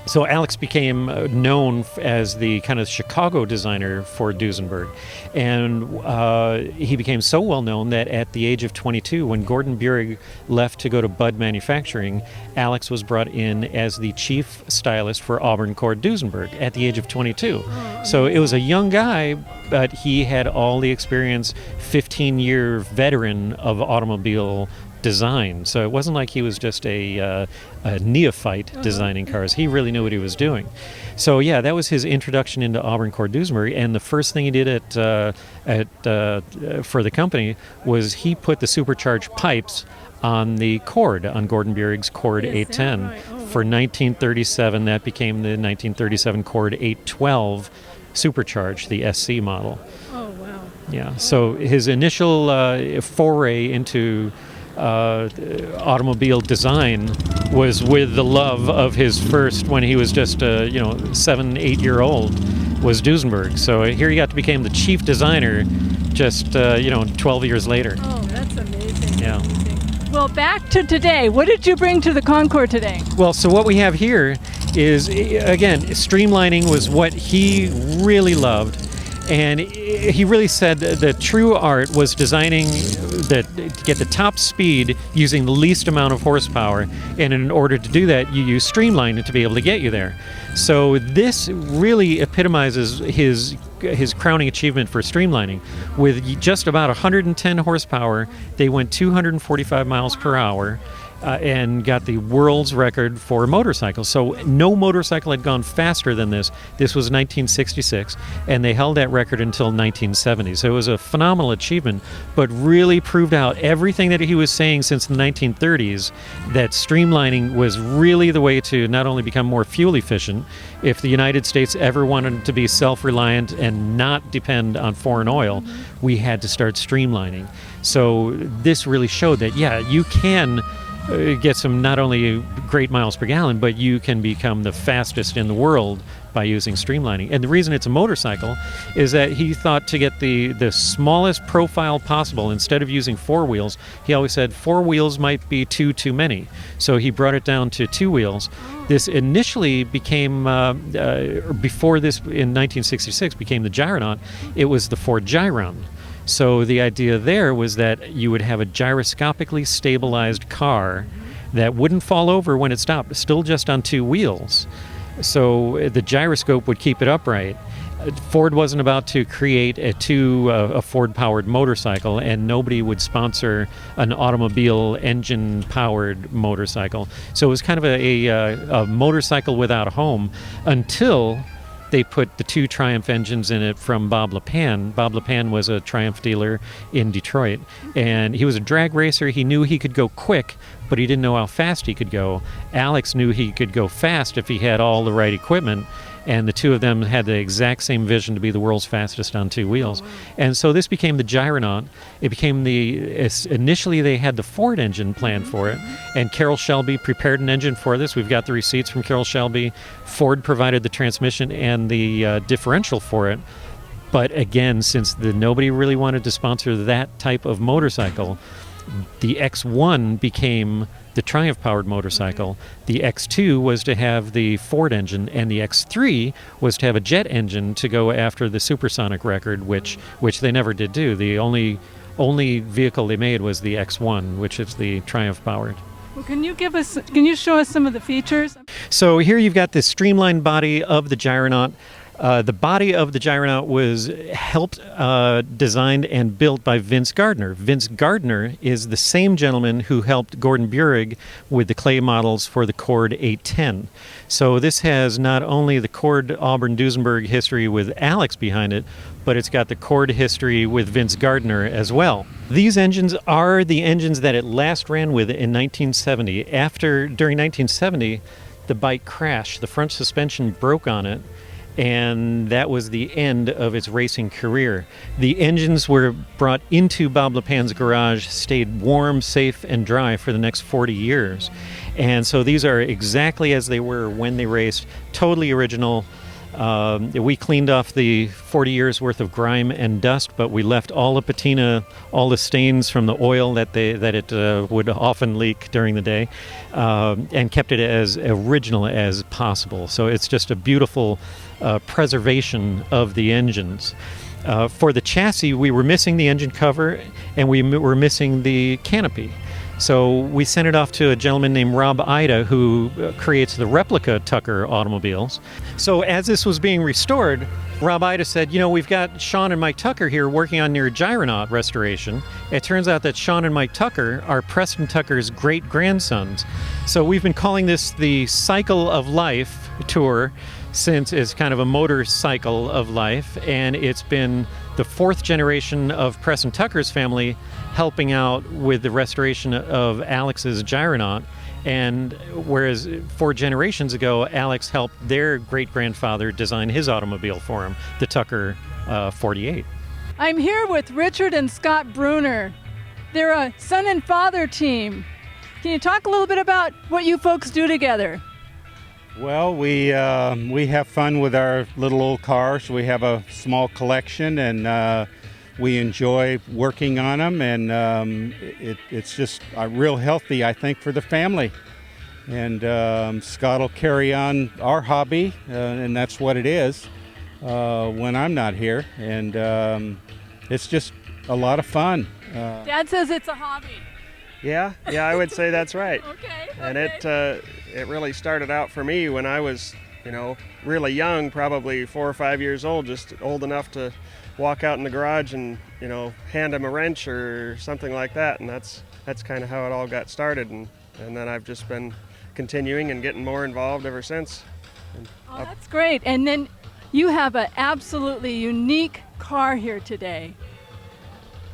So Alex became known as the kind of Chicago designer for Duesenberg. And he became so well known that at the age of 22, when Gordon Bierg left to go to Budd Manufacturing, Alex was brought in as the chief stylist for Auburn Cord Duesenberg at the age of 22. So it was a young guy, but he had all the experience, 15-year veteran of automobile design. So it wasn't like he was just a neophyte designing cars. He really knew what he was doing. So yeah, that was his introduction into Auburn Cord Duesenberg. And the first thing he did for the company was he put the supercharged pipes on the Cord, on Gordon Bierg's Cord 810. For 1937, that became the 1937 Cord 812 supercharged, the SC model. Oh, wow. Yeah, so his initial foray into automobile design was with the love of his first, when he was just 7-8-year-old, was Duesenberg. So here he got to become the chief designer just 12 years later. Oh, that's amazing. Yeah. Amazing. Well, back to today. What did you bring to the Concours today? Well, so what we have here is, again, streamlining was what he really loved. And he really said that the true art was designing to get the top speed using the least amount of horsepower. And in order to do that, you use streamlining to be able to get you there. So this really epitomizes his crowning achievement for streamlining. With just about 110 horsepower, they went 245 miles per hour. And got the world's record for motorcycles. So no motorcycle had gone faster than this. This was 1966, and they held that record until 1970. So it was a phenomenal achievement, but really proved out everything that he was saying since the 1930s, that streamlining was really the way to not only become more fuel efficient. If the United States ever wanted to be self-reliant and not depend on foreign oil, we had to start streamlining. So this really showed that, yeah, you can get some not only great miles per gallon, but you can become the fastest in the world by using streamlining. And the reason it's a motorcycle is that he thought to get the smallest profile possible, instead of using 4 wheels, he always said 4 wheels might be too many. So he brought it down to 2 wheels. This initially became, before this in 1966, became the Gyronaut. It was the Ford Gyron. So the idea there was that you would have a gyroscopically stabilized car that wouldn't fall over when it stopped, still just on 2 wheels. so the gyroscope would keep it upright. Ford wasn't about to create a Ford-powered motorcycle, and nobody would sponsor an automobile engine-powered motorcycle. So it was kind of a motorcycle without a home until they put the two Triumph engines in it from Bob LePan. Bob LePan was a Triumph dealer in Detroit, and he was a drag racer. He knew he could go quick, but he didn't know how fast he could go. Alex knew he could go fast if he had all the right equipment, and the two of them had the exact same vision to be the world's fastest on two wheels. And so this became the Gyronaut. It became initially they had the Ford engine planned for it, and Carroll Shelby prepared an engine for this. We've got the receipts from Carroll Shelby. Ford provided the transmission and the differential for it. But again, since nobody really wanted to sponsor that type of motorcycle, the X1 became the Triumph-powered motorcycle. The X2 was to have the Ford engine, and the X3 was to have a jet engine to go after the supersonic record, which they never did do. The only vehicle they made was the X1, which is the Triumph-powered. Well, can you show us some of the features? So here you've got the streamlined body of the Gyronaut. The body of the Gyronaut was helped, designed, and built by Vince Gardner. Vince Gardner is the same gentleman who helped Gordon Burig with the clay models for the Cord 810. So this has not only the Cord Auburn-Duesenberg history with Alex behind it, but it's got the Cord history with Vince Gardner as well. These engines are the engines that it last ran with in 1970. During 1970, the bike crashed. The front suspension broke on it, and that was the end of its racing career. The engines were brought into Bob LePan's garage, stayed warm, safe, and dry for the next 40 years. And so these are exactly as they were when they raced, totally original. We cleaned off the 40 years worth of grime and dust, but we left all the patina, all the stains from the oil that it would often leak during the day, and kept it as original as possible. So it's just a beautiful preservation of the engines. For the chassis, we were missing the engine cover, and we were missing the canopy. So we sent it off to a gentleman named Rob Ida, who creates the replica Tucker automobiles. So as this was being restored, Rob Ida said, we've got Sean and Mike Tucker here working on your Gyronaut restoration. It turns out that Sean and Mike Tucker are Preston Tucker's great-grandsons. So we've been calling this the Cycle of Life tour, since it's kind of a motorcycle of life, and it's been the fourth generation of Preston Tucker's family helping out with the restoration of Alex's Gyronaut. And whereas 4 generations ago, Alex helped their great-grandfather design his automobile for him, the Tucker 48. I'm here with Richard and Scott Brunner. They're a son and father team. Can you talk a little bit about what you folks do together? Well, we have fun with our little old cars. We have a small collection, and we enjoy working on them, and it's just real healthy, I think, for the family. And Scott will carry on our hobby, and that's what it is when I'm not here, and it's just a lot of fun. Dad says it's a hobby. Yeah, I would say that's right. Okay. And it really started out for me when I was, really young, probably 4 or 5 years old, just old enough to walk out in the garage and, hand him a wrench or something like that. And that's kind of how it all got started. And then I've just been continuing and getting more involved ever since. Oh, that's great. And then you have an absolutely unique car here today.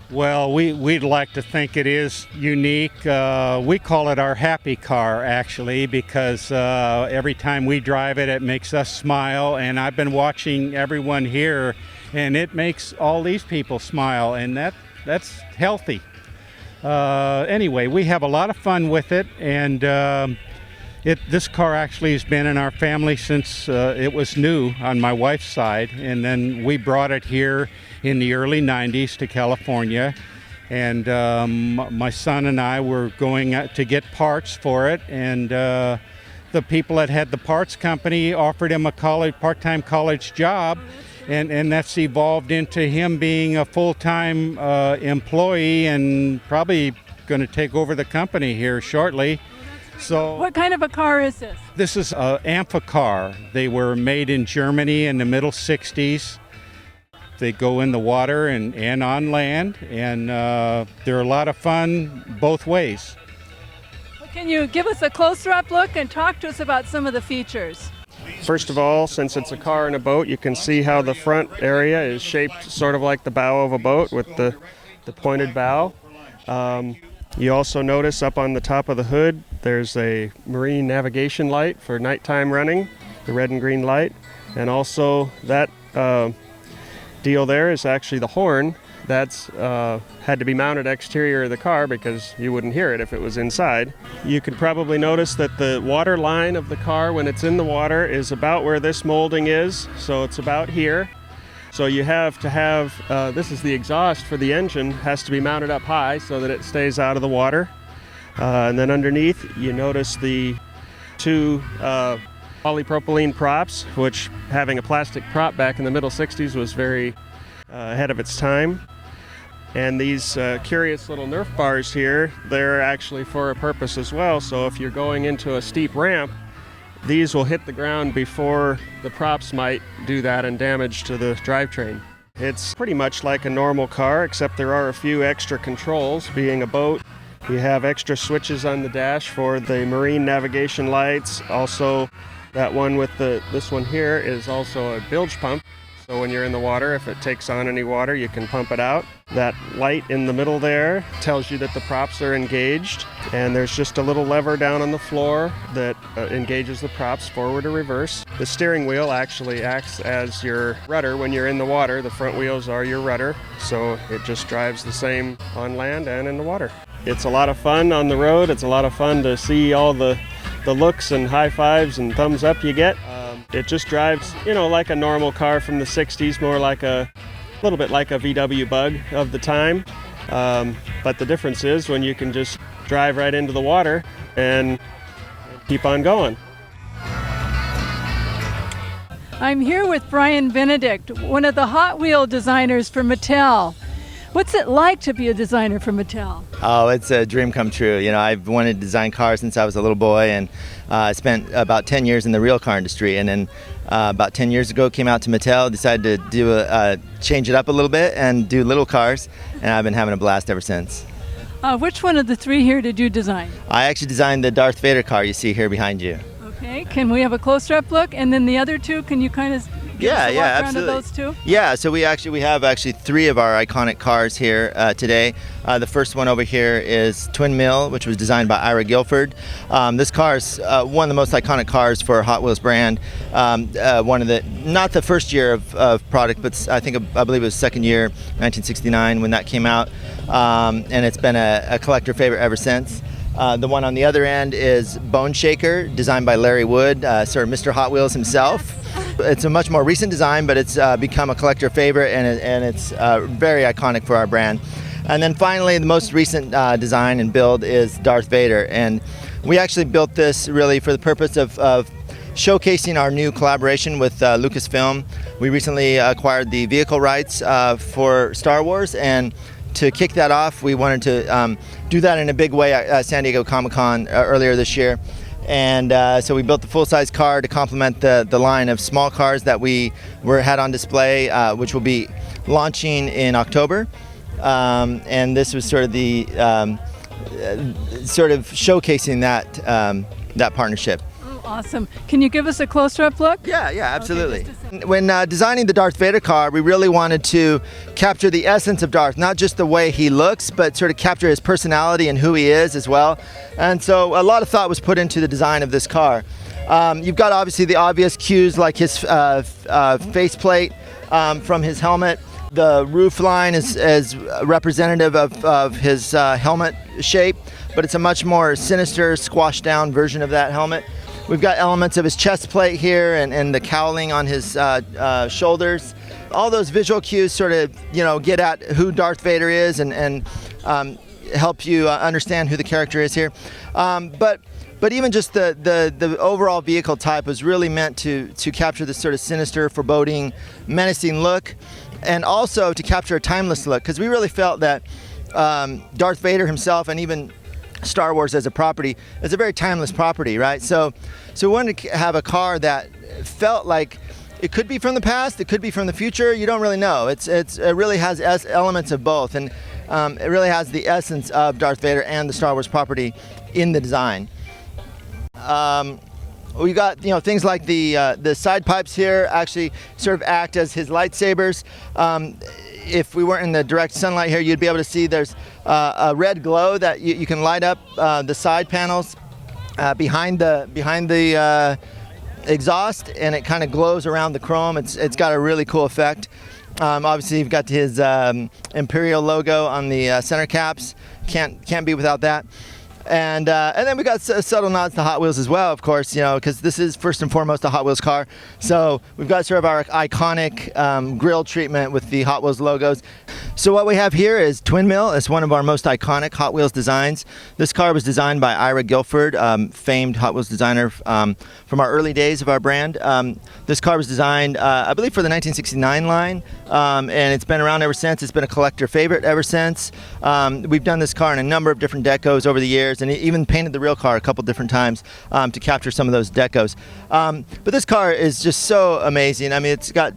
Well, we'd like to think it is unique. We call it our happy car, actually, because every time we drive it, it makes us smile. And I've been watching everyone here, and it makes all these people smile, and that's healthy. Anyway, we have a lot of fun with it, and this car actually has been in our family since it was new on my wife's side, and then we brought it here in the early 90s to California, and my son and I were going to get parts for it, and the people that had the parts company offered him a part-time college job, and that's evolved into him being a full-time employee and probably going to take over the company here shortly. So What kind of a car is this? this is an amphicar. They were made in Germany in the middle 60s. They go in the water and on land, and they're a lot of fun both ways. Well, can you give us a closer up look and talk to us about some of the features? First of all, since it's a car and a boat, you can see how the front area is shaped sort of like the bow of a boat with the pointed bow. You also notice up on the top of the hood there's a marine navigation light for nighttime running, the red and green light, and also that deal there is actually the horn. That's had to be mounted exterior of the car because you wouldn't hear it if it was inside. You could probably notice that the water line of the car when it's in the water is about where this molding is, so it's about here. So you have to have, this is the exhaust for the engine, has to be mounted up high so that it stays out of the water. And then underneath you notice the two polypropylene props, which having a plastic prop back in the middle 60s was very ahead of its time. And these curious little Nerf bars here, they're actually for a purpose as well. So if you're going into a steep ramp, these will hit the ground before the props might do that and damage to the drivetrain. It's pretty much like a normal car, except there are a few extra controls. Being a boat, you have extra switches on the dash for the marine navigation lights. Also, that one with this one here is also a bilge pump. So when you're in the water, if it takes on any water, you can pump it out. That light in the middle there tells you that the props are engaged. And there's just a little lever down on the floor that engages the props forward or reverse. The steering wheel actually acts as your rudder when you're in the water. The front wheels are your rudder, so it just drives the same on land and in the water. It's a lot of fun on the road. It's a lot of fun to see all the looks and high fives and thumbs up you get. It just drives, like a normal car from the 60s, more like a little bit like a VW Bug of the time. But the difference is when you can just drive right into the water and keep on going. I'm here with Bryan Benedict, one of the Hot Wheel designers for Mattel. What's it like to be a designer for Mattel? Oh, it's a dream come true. I've wanted to design cars since I was a little boy, and I spent about 10 years in the real car industry. And then about 10 years ago, came out to Mattel, decided to change it up a little bit and do little cars, and I've been having a blast ever since. Which one of the three here did you design? I actually designed the Darth Vader car you see here behind you. Okay, can we have a closer up look? And then the other two, can you kind of give us a walk around of those two? Yeah, so we have three of our iconic cars here today. The first one over here is Twin Mill, which was designed by Ira Guilford. This car is one of the most iconic cars for Hot Wheels brand. One of not the first year of product, but I believe it was second year, 1969 when that came out. And it's been a collector favorite ever since. The one on the other end is Bone Shaker, designed by Larry Wood, sort of Mr. Hot Wheels himself. It's a much more recent design, but it's become a collector favorite, and it's very iconic for our brand. And then finally, the most recent design and build is Darth Vader. And we actually built this really for the purpose of showcasing our new collaboration with Lucasfilm. We recently acquired the vehicle rights for Star Wars, and to kick that off, we wanted to do that in a big way at San Diego Comic-Con earlier this year. And so we built the full-size car to complement the line of small cars that we had on display, which will be launching in October. And this was sort of the showcasing that partnership. Awesome. Can you give us a closer up look? Yeah, absolutely. Okay, when designing the Darth Vader car, we really wanted to capture the essence of Darth, not just the way he looks, but sort of capture his personality and who he is as well. And so a lot of thought was put into the design of this car. You've got obviously the obvious cues like his faceplate from his helmet. The roof line is representative of his helmet shape, but it's a much more sinister, squashed down version of that helmet. We've got elements of his chest plate here and the cowling on his shoulders. All those visual cues sort of, get at who Darth Vader is and help you understand who the character is here. But even just the overall vehicle type was really meant to capture this sort of sinister, foreboding, menacing look, and also to capture a timeless look, because we really felt that Darth Vader himself and even Star Wars as a property, it's a very timeless property, right? So we wanted to have a car that felt like it could be from the past, it could be from the future. You don't really know. It really has elements of both, and it really has the essence of Darth Vader and the Star Wars property in the design. We got things like the side pipes here actually sort of act as his lightsabers. If we weren't in the direct sunlight here, you'd be able to see there's a red glow that you can light up the side panels behind the exhaust, and it kind of glows around the chrome. It's got a really cool effect. Obviously, you've got his Imperial logo on the center caps. Can't be without that. And then we got subtle nods to Hot Wheels as well, of course, because this is first and foremost a Hot Wheels car. So we've got sort of our iconic grille treatment with the Hot Wheels logos. So what we have here is Twin Mill. It's one of our most iconic Hot Wheels designs. This car was designed by Ira Guilford, famed Hot Wheels designer from our early days of our brand. This car was designed, I believe, for the 1969 line, and it's been around ever since. It's been a collector favorite ever since. We've done this car in a number of different decos over the years, and even painted the real car a couple different times to capture some of those decos. But this car is just so amazing. I mean, it's got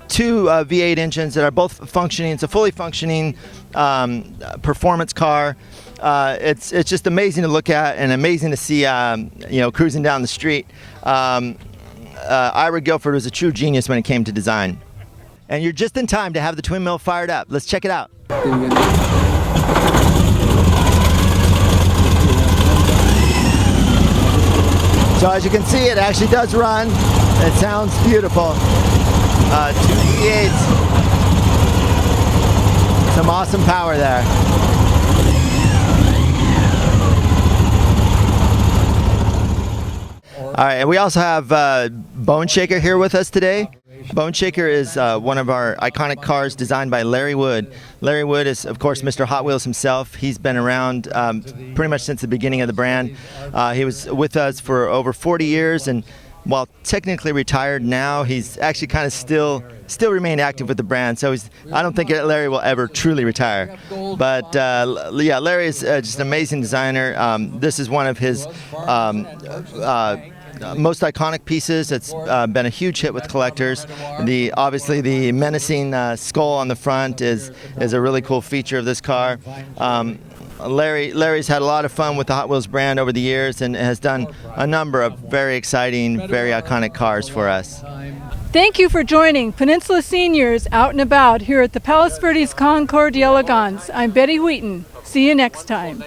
two V8 engines that are both functioning. It's a fully functioning performance car. It's just amazing to look at and amazing to see, cruising down the street. Ira Guilford was a true genius when it came to design. And you're just in time to have the Twin Mill fired up. Let's check it out. So as you can see, it actually does run. It sounds beautiful. 2 V8s. Some awesome power there. All right, and we also have Bone Shaker here with us today. Bone Shaker is one of our iconic cars designed by Larry Wood. Larry Wood is, of course, Mr. Hot Wheels himself. He's been around pretty much since the beginning of the brand. He was with us for over 40 years, and while technically retired now, he's actually kind of still remained active with the brand. So I don't think Larry will ever truly retire. But yeah, Larry is just an amazing designer. This is one of his most iconic pieces. It's been a huge hit with collectors. Obviously the menacing skull on the front is a really cool feature of this car. Larry's had a lot of fun with the Hot Wheels brand over the years and has done a number of very exciting, very iconic cars for us. Thank you for joining Peninsula Seniors Out and About here at the Palos Verdes Concours d'Elegance. I'm Betty Wheaton. See you next time.